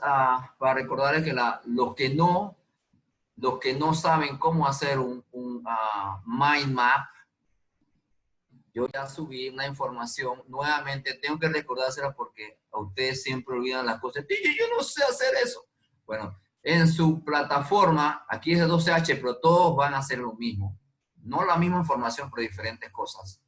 para recordarles que los que no saben cómo hacer un mind map, yo ya subí una información. Nuevamente tengo que recordársela porque a ustedes siempre olvidan las cosas. Yo no sé hacer eso. Bueno, en su plataforma, aquí es de 12H, pero todos van a hacer lo mismo. No la misma información, pero diferentes cosas.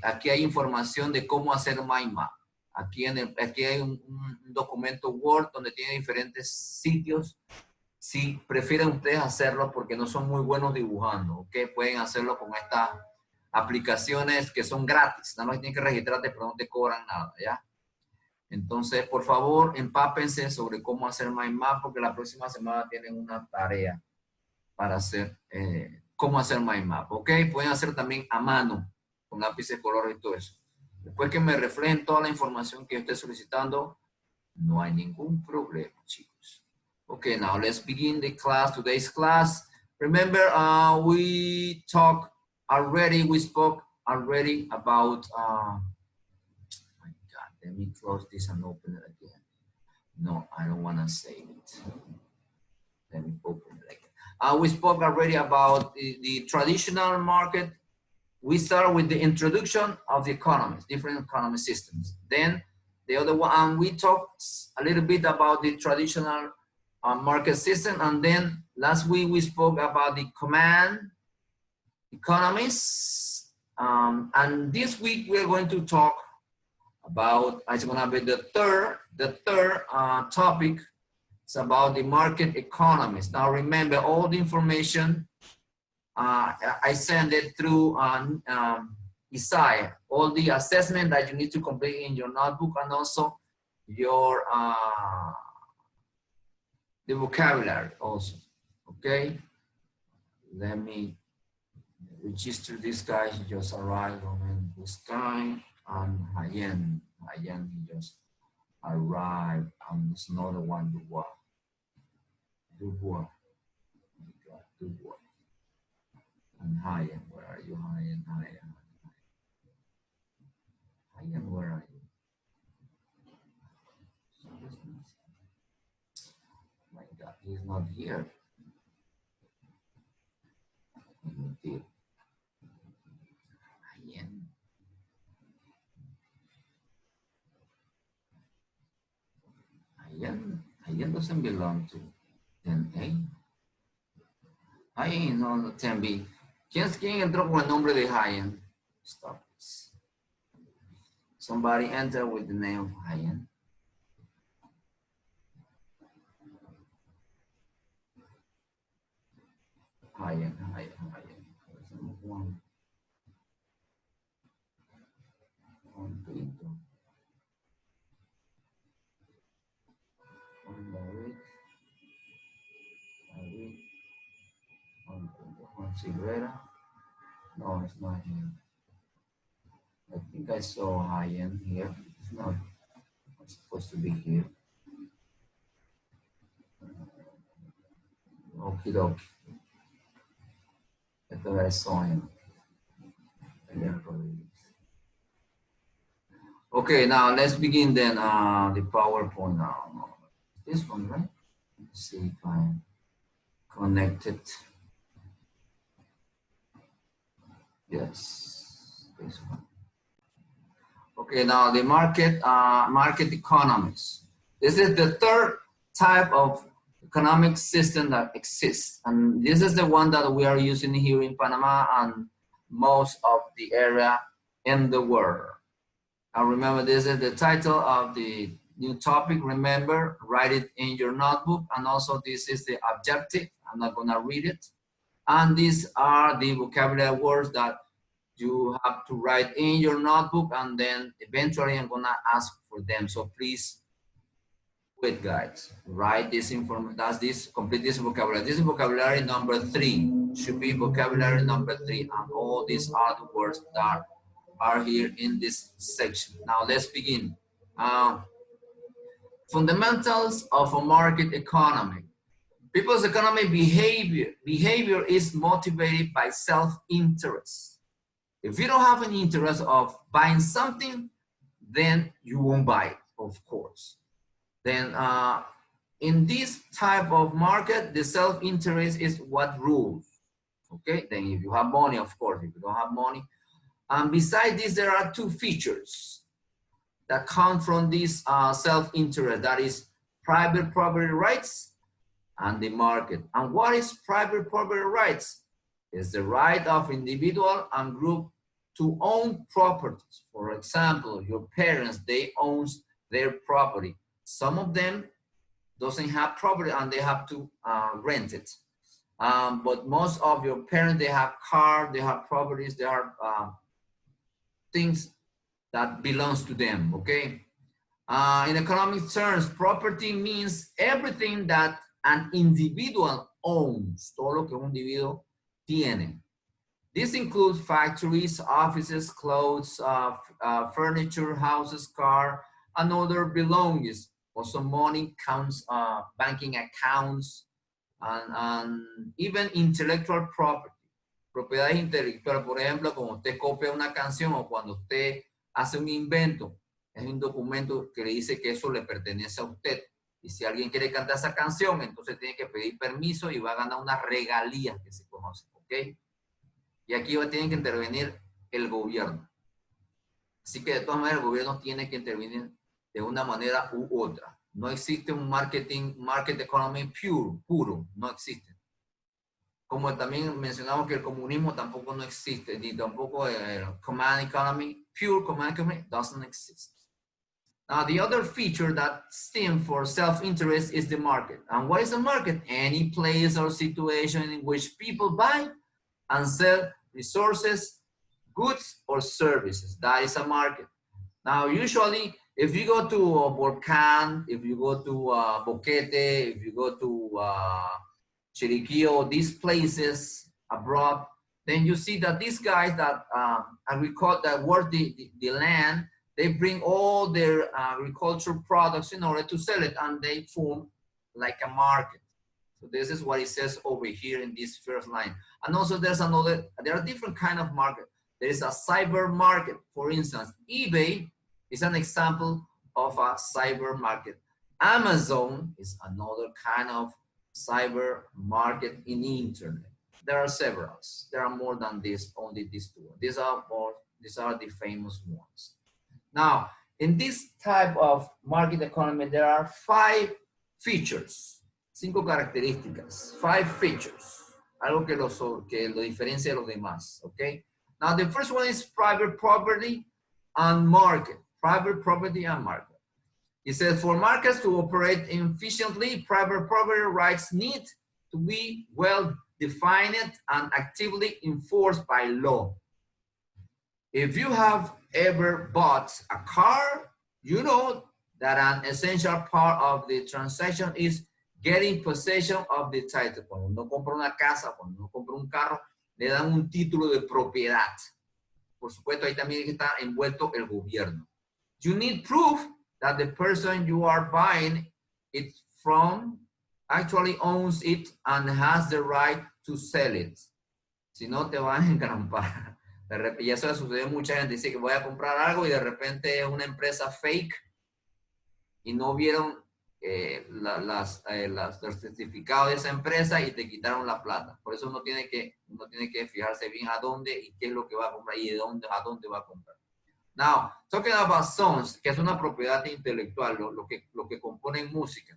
Aquí hay información de cómo hacer mind map. Aquí hay un documento Word donde tiene diferentes sitios. Si prefieren ustedes hacerlo porque no son muy buenos dibujando, ¿ok? Pueden hacerlo con estas aplicaciones que son gratis. Nada más tienen que registrarte, pero no te cobran nada, ¿ya? Entonces, por favor, empápense sobre cómo hacer mind map porque la próxima semana tienen una tarea para hacer cómo hacer mind map, ¿ok? Pueden hacer también a mano con lápices de color y todo eso. Después que me reflejen toda la información que yo esté solicitando, no hay ningún problema, chicos. Okay, now let's begin the class, today's class. Remember, we spoke already about, oh my God, let me close this and open it again. No, I don't want to save it. Let me open it again. We spoke already about the traditional market. We start with the introduction of the economies, different economy systems. Then the other one, we talked a little bit about the traditional market system. And then last week we spoke about the command economies. And this week we're going to talk about, it's gonna be the third topic. It's about the market economies. Now remember, all the information I send it through Isaiah, all the assessment that you need to complete in your notebook, and also your the vocabulary also. Okay, let me register this guy. He just arrived on this guy, and Hayen he just arrived, and it's another one, Dubois. And Hayen, where are you? Hayen, where are you? My God, he's not here. Hayen doesn't belong to 10A. Hayen no 10B. ¿Quién entró con el nombre de Hayen? Stop this. Somebody enter with the name of Hayen. Hayen. Silvera. No, it's not him. I think I saw Hayen here. It's not supposed to be here. Okie dokie. I thought I saw him. Okay, now let's begin then the PowerPoint now. This one, right? Let's see if I'm connected. Yes, this one. Okay, now the market economies. This is the third type of economic system that exists, and this is the one that we are using here in Panama and most of the area in the world. Now remember, this is the title of the new topic. Remember, write it in your notebook, and also this is the objective. I'm not gonna read it. And these are the vocabulary words that you have to write in your notebook, and then eventually I'm gonna ask for them. So please wait, guys. Write this information. Complete this vocabulary. This is vocabulary number 3. Should be vocabulary number 3, and all these are the words that are here in this section. Now let's begin. Fundamentals of a market economy. People's economic behavior is motivated by self-interest. If you don't have an interest of buying something, then you won't buy it, of course. Then in this type of market, the self-interest is what rules. Okay, then if you have money, of course, if you don't have money. And besides this, there are two features that come from this self-interest, that is private property rights and the market. And what is private property rights? It's the right of individual and group to own properties. For example, your parents, they own their property. Some of them doesn't have property and they have to rent it. But most of your parents, they have cars, they have properties, they have things that belongs to them, okay? In economic terms, property means everything that an individual owns, todo lo que un individuo tiene. This includes factories, offices, clothes, furniture, houses, car, and other belongings. Also money, counts, banking accounts, and even intellectual property. Propiedades intelectuales, por ejemplo, cuando usted copia una canción o cuando usted hace un invento, es un documento que le dice que eso le pertenece a usted. Y si alguien quiere cantar esa canción, entonces tiene que pedir permiso y va a ganar unas regalías que se conocen, ¿ok? Y aquí tiene que intervenir el gobierno. Así que de todas maneras el gobierno tiene que intervenir de una manera u otra. No existe un market economy puro, no existe. Como también mencionamos que el comunismo tampoco no existe, ni tampoco el command economy, pure command economy doesn't exist. Now, the other feature that stems for self-interest is the market. And what is the market? Any place or situation in which people buy and sell resources, goods, or services. That is a market. Now, usually, if you go to Volcan, if you go to Boquete, if you go to Chiriquio, these places abroad, then you see that these guys that that work the land, they bring all their agricultural products in order to sell it, and they form like a market. So this is what it says over here in this first line. And also there are different kind of market. There is a cyber market. For instance, eBay is an example of a cyber market. Amazon is another kind of cyber market in the internet. There are several. There are more than this, only these two. These are the famous ones. Now, in this type of market economy, there are 5 features, 5 características, 5 features, algo que lo diferencia de los demás, okay? Now, the first one is private property and market, private property and market. It says, for markets to operate efficiently, private property rights need to be well defined and actively enforced by law. If you have ever bought a car, you know that an essential part of the transaction is getting possession of the title. Cuando uno compra una casa, cuando uno compra un carro, le dan un título de propiedad. Por supuesto, ahí también está envuelto el gobierno. You need proof that the person you are buying it from actually owns it and has the right to sell it. Si no, te van a engrampar. Y eso le sucede a mucha gente. Dice que voy a comprar algo y de repente es una empresa fake y no vieron los certificados de esa empresa y te quitaron la plata. Por eso uno tiene que fijarse bien a dónde y qué es lo que va a comprar y a dónde va a comprar. Now, talking about songs, que es una propiedad intelectual, lo que componen música.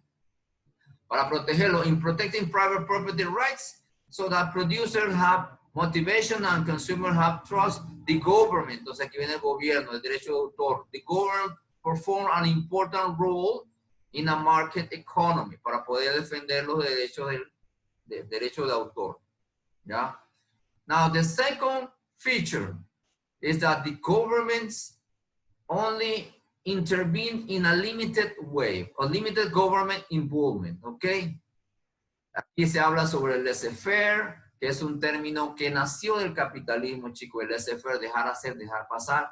Para protegerlo, in protecting private property rights, so that producers have motivation and consumers have trust, the government, entonces aquí viene el gobierno, el derecho de autor. The government perform an important role in a market economy para poder defender los derechos derecho de autor. ¿Ya? Now, the second feature is that the governments only intervene in a limited way, or limited government involvement, ¿ok? Aquí se habla sobre el laissez-faire, que es un término que nació del capitalismo, chicos. El laissez-faire, dejar hacer, dejar pasar.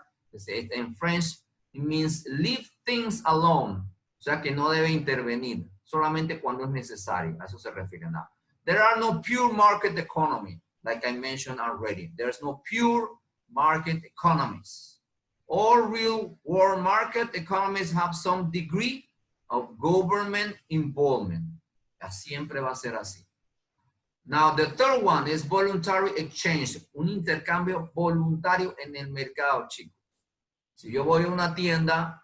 En French, it means leave things alone. O sea, que no debe intervenir, solamente cuando es necesario. A eso se refiere. Now, there are no pure market economy, like I mentioned already. There's no pure market economies. All real world market economies have some degree of government involvement. Siempre va a ser así. Now, the third one is voluntary exchange, un intercambio voluntario en el mercado, chicos. Si yo voy a una tienda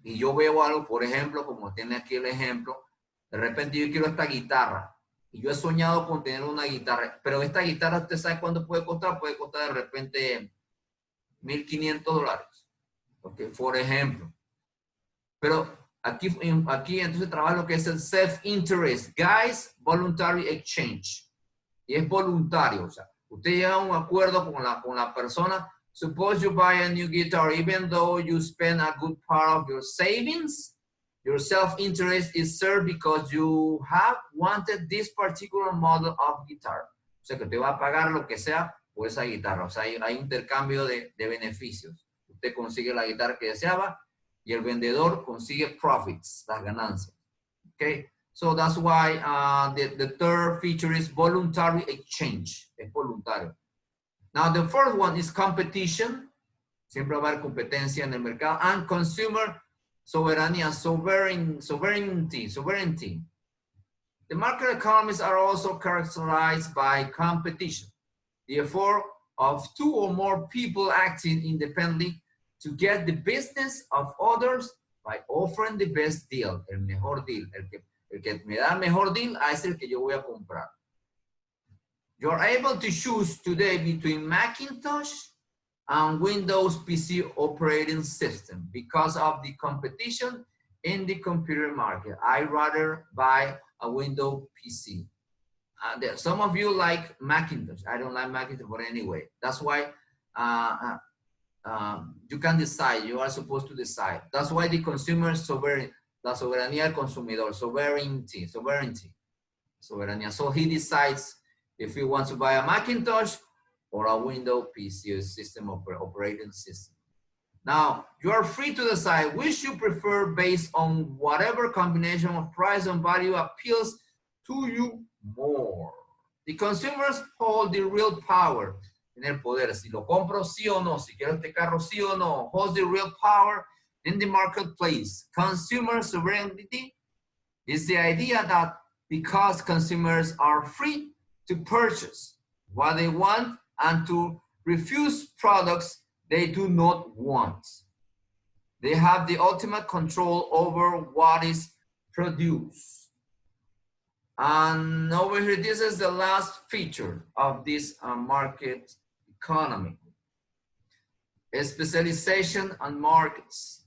y yo veo algo, por ejemplo, como tiene aquí el ejemplo, de repente yo quiero esta guitarra y yo he soñado con tener una guitarra, pero esta guitarra, ¿usted sabe cuánto puede costar? Puede costar de repente $1,500, okay, por ejemplo. Pero aquí entonces trabaja lo que es el self-interest, guys, voluntary exchange. Y es voluntario, o sea, usted llega a un acuerdo con la persona. Suppose you buy a new guitar, even though you spend a good part of your savings, your self-interest is served because you have wanted this particular model of guitar. O sea, que te va a pagar lo que sea por esa guitarra. O sea, hay intercambio de beneficios. Usted consigue la guitarra que deseaba y el vendedor consigue profits, las ganancias. Okay? So that's why the third feature is voluntary exchange. Es voluntario. Now, the fourth one is competition. Siempre va a haber competencia en el mercado. And consumer soberanía, sovereignty. The market economies are also characterized by competition. The effort of two or more people acting independently to get the business of others by offering the best deal, el mejor deal. El que me da el mejor deal es el que yo voy a comprar. You're able to choose today between Macintosh and Windows PC operating system because of the competition in the computer market. I'd rather buy a Windows PC. Some of you like Macintosh. I don't like Macintosh, but anyway, that's why you can decide. You are supposed to decide. That's why the consumer sovereignty, la soberanía del consumidor, sovereignty. Soberanía. So he decides if he wants to buy a Macintosh or a Windows PC system operating system. Now, you are free to decide which you prefer based on whatever combination of price and value appeals to you more. The consumers hold the real power. En el poder, si lo compro sí o no, si quiero este carro sí o no, holds the real power in the marketplace. Consumer sovereignty is the idea that because consumers are free to purchase what they want and to refuse products they do not want. They have the ultimate control over what is produced. And over here, this is the last feature of this market economy. Specialization on markets.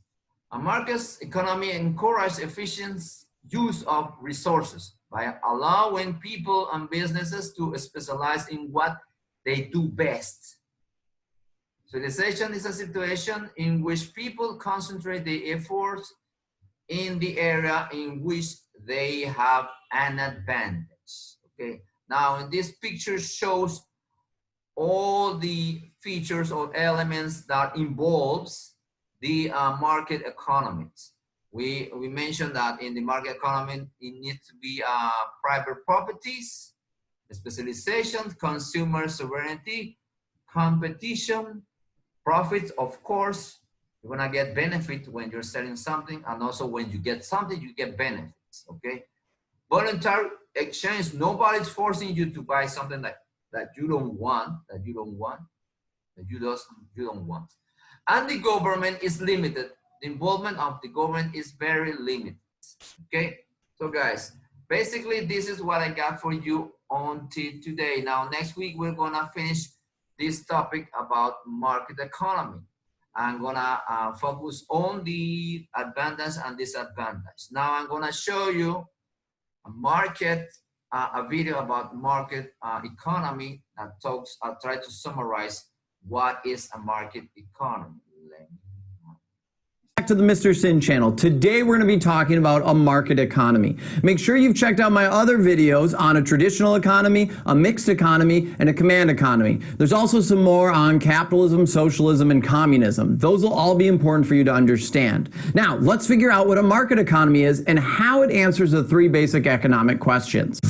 A market's economy encourages efficient use of resources by allowing people and businesses to specialize in what they do best. Specialization is a situation in which people concentrate their efforts in the area in which they have an advantage. Okay. Now, in this picture shows all the features or elements that involves the market economies. We mentioned that in the market economy, it needs to be private properties, specialization, consumer sovereignty, competition, profits, of course. You're gonna get benefit when you're selling something, and also when you get something, you get benefits, okay? Voluntary exchange, nobody's forcing you to buy something that you don't want. And the government is limited. The involvement of the government is very limited, okay? So guys, basically this is what I got for you until today. Now, next week, we're gonna finish this topic about market economy. I'm gonna focus on the advantage and disadvantage. Now I'm gonna show you a video about market economy that talks, I'll try to summarize what is a market economy. Back to the Mr. Sin channel. Today we're going to be talking about a market economy. Make sure you've checked out my other videos on a traditional economy, a mixed economy, and a command economy. There's also some more on capitalism, socialism, and communism. Those will all be important for you to understand. Now, let's figure out what a market economy is and how it answers the three basic economic questions.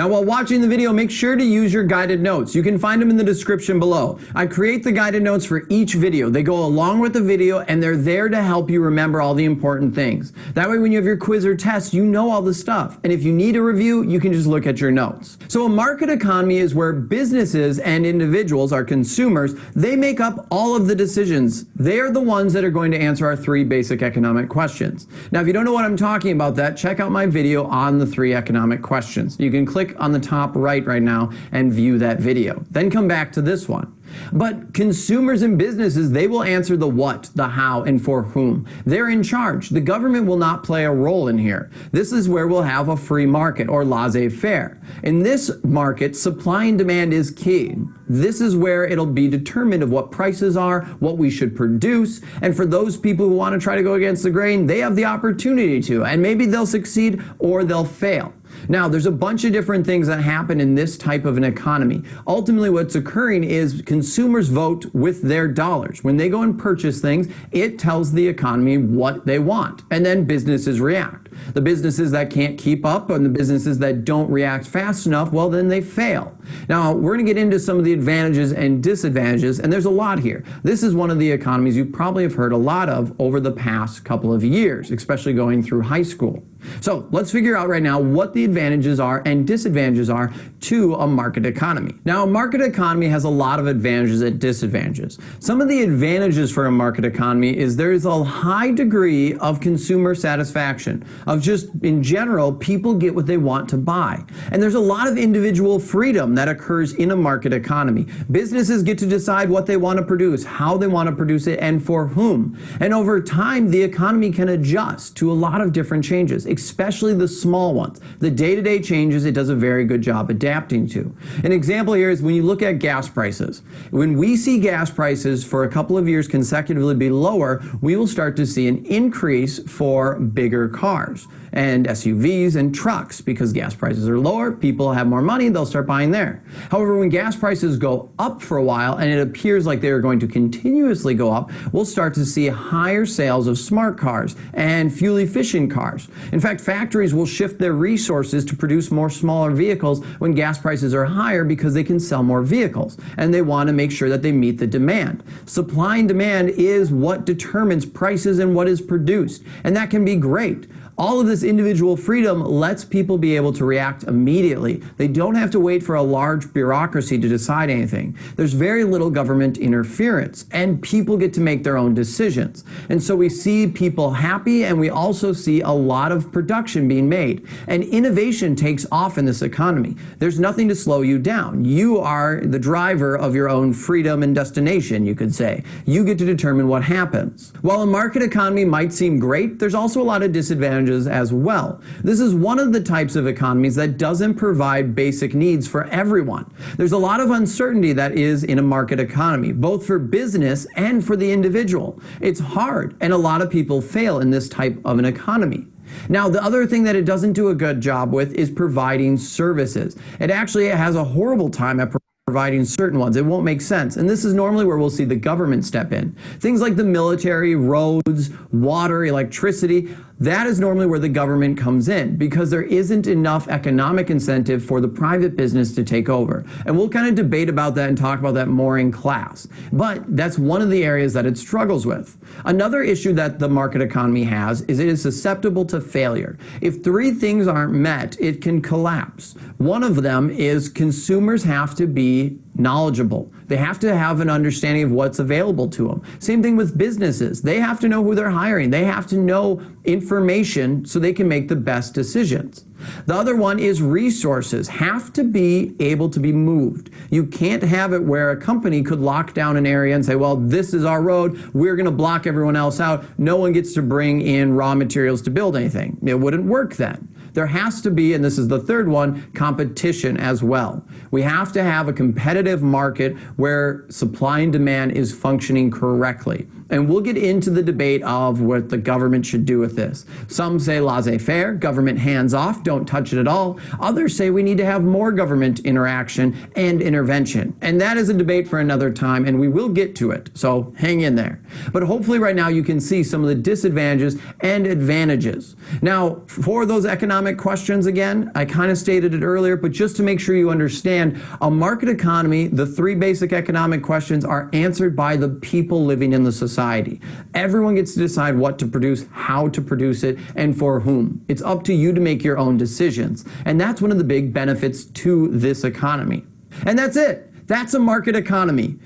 Now, while watching the video, make sure to use your guided notes. You can find them in the description below. I create the guided notes for each video. They go along with the video and they're there to help you remember all the important things. That way, when you have your quiz or test, you know all the stuff. And if you need a review, you can just look at your notes. So a market economy is where businesses and individuals, our consumers, they make up all of the decisions. They are the ones that are going to answer our 3 basic economic questions. Now, if you don't know what I'm talking about that, check out my video on the 3 economic questions. You can click on the top right now and view that video. Then come back to this one. But consumers and businesses, they will answer the what, the how, and for whom. They're in charge. The government will not play a role in here. This is where we'll have a free market or laissez-faire. In this market, supply and demand is key. This is where it'll be determined of what prices are, what we should produce, and for those people who want to try to go against the grain, they have the opportunity to, and maybe they'll succeed or they'll fail. Now, there's a bunch of different things that happen in this type of an economy. Ultimately, what's occurring is consumers vote with their dollars. When they go and purchase things, it tells the economy what they want, and then businesses react. The businesses that can't keep up and the businesses that don't react fast enough, well, then they fail. Now, we're going to get into some of the advantages and disadvantages, and there's a lot here. This is one of the economies you probably have heard a lot of over the past couple of years, especially going through high school. So let's figure out right now what the advantages are and disadvantages are to a market economy. Now, a market economy has a lot of advantages and disadvantages. Some of the advantages for a market economy is there is a high degree of consumer satisfaction, of just in general, people get what they want to buy. And there's a lot of individual freedom that occurs in a market economy. Businesses get to decide what they want to produce, how they want to produce it, and for whom. And over time, the economy can adjust to a lot of different changes, especially the small ones. The day-to-day changes, it does a very good job adapting to. An example here is when you look at gas prices. When we see gas prices for a couple of years consecutively be lower, we will start to see an increase for bigger cars and SUVs and trucks. Because gas prices are lower, people have more money, they'll start buying there. However, when gas prices go up for a while and it appears like they are going to continuously go up, we'll start to see higher sales of smart cars and fuel-efficient cars. In fact, factories will shift their resources to produce more smaller vehicles when gas prices are higher because they can sell more vehicles, and they want to make sure that they meet the demand. Supply and demand is what determines prices and what is produced, and that can be great. All of this individual freedom lets people be able to react immediately. They don't have to wait for a large bureaucracy to decide anything. There's very little government interference, and people get to make their own decisions. And so we see people happy, and we also see a lot of production being made. And innovation takes off in this economy. There's nothing to slow you down. You are the driver of your own freedom and destination, you could say. You get to determine what happens. While a market economy might seem great, there's also a lot of disadvantages as well. This is one of the types of economies that doesn't provide basic needs for everyone. There's a lot of uncertainty that is in a market economy, both for business and for the individual. It's hard, and a lot of people fail in this type of an economy. Now, the other thing that it doesn't do a good job with is providing services. It actually has a horrible time at providing certain ones. It won't make sense. And this is normally where we'll see the government step in. Things like the military, roads, water, electricity, that is normally where the government comes in because there isn't enough economic incentive for the private business to take over. And we'll kind of debate about that and talk about that more in class. But that's one of the areas that it struggles with. Another issue that the market economy has is it is susceptible to failure. If 3 things aren't met, it can collapse. One of them is consumers have to be knowledgeable. They have to have an understanding of what's available to them. Same thing with businesses. They have to know who they're hiring. They have to know information so they can make the best decisions. The other one is resources have to be able to be moved. You can't have it where a company could lock down an area and say, well, this is our road. We're going to block everyone else out. No one gets to bring in raw materials to build anything. It wouldn't work then. There has to be, and this is the third one, competition as well. We have to have a competitive market where supply and demand is functioning correctly. And we'll get into the debate of what the government should do with this. Some say laissez-faire, government hands off, don't touch it at all. Others say we need to have more government interaction and intervention. And that is a debate for another time, and we will get to it. So hang in there. But hopefully right now you can see some of the disadvantages and advantages. Now, for those economic questions again, I kind of stated it earlier, but just to make sure you understand, a market economy, the three basic economic questions are answered by the people living in the society. Everyone gets to decide what to produce, how to produce it, and for whom. It's up to you to make your own decisions. And that's one of the big benefits to this economy. And that's it. That's a market economy.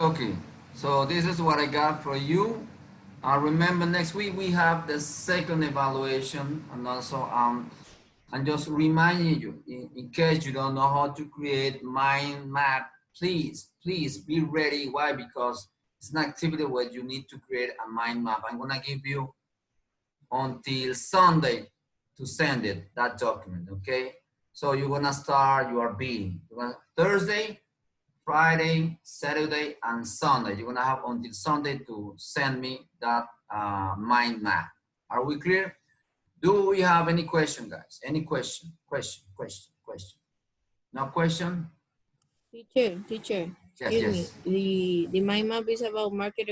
Okay. So this is what I got for you. Remember, next week we have the second evaluation, and also I'm just reminding you, in case you don't know how to create mind map, please be ready. Why? Because it's an activity where you need to create a mind map. I'm gonna give you until Sunday to send it, that document, okay? So you're gonna start your B. Thursday, Friday, Saturday, and Sunday. You're gonna have until Sunday to send me that mind map. Are we clear? Do we have any question, guys? Any question? Question. No question? Teacher, Yes, excuse me. The mind map is about market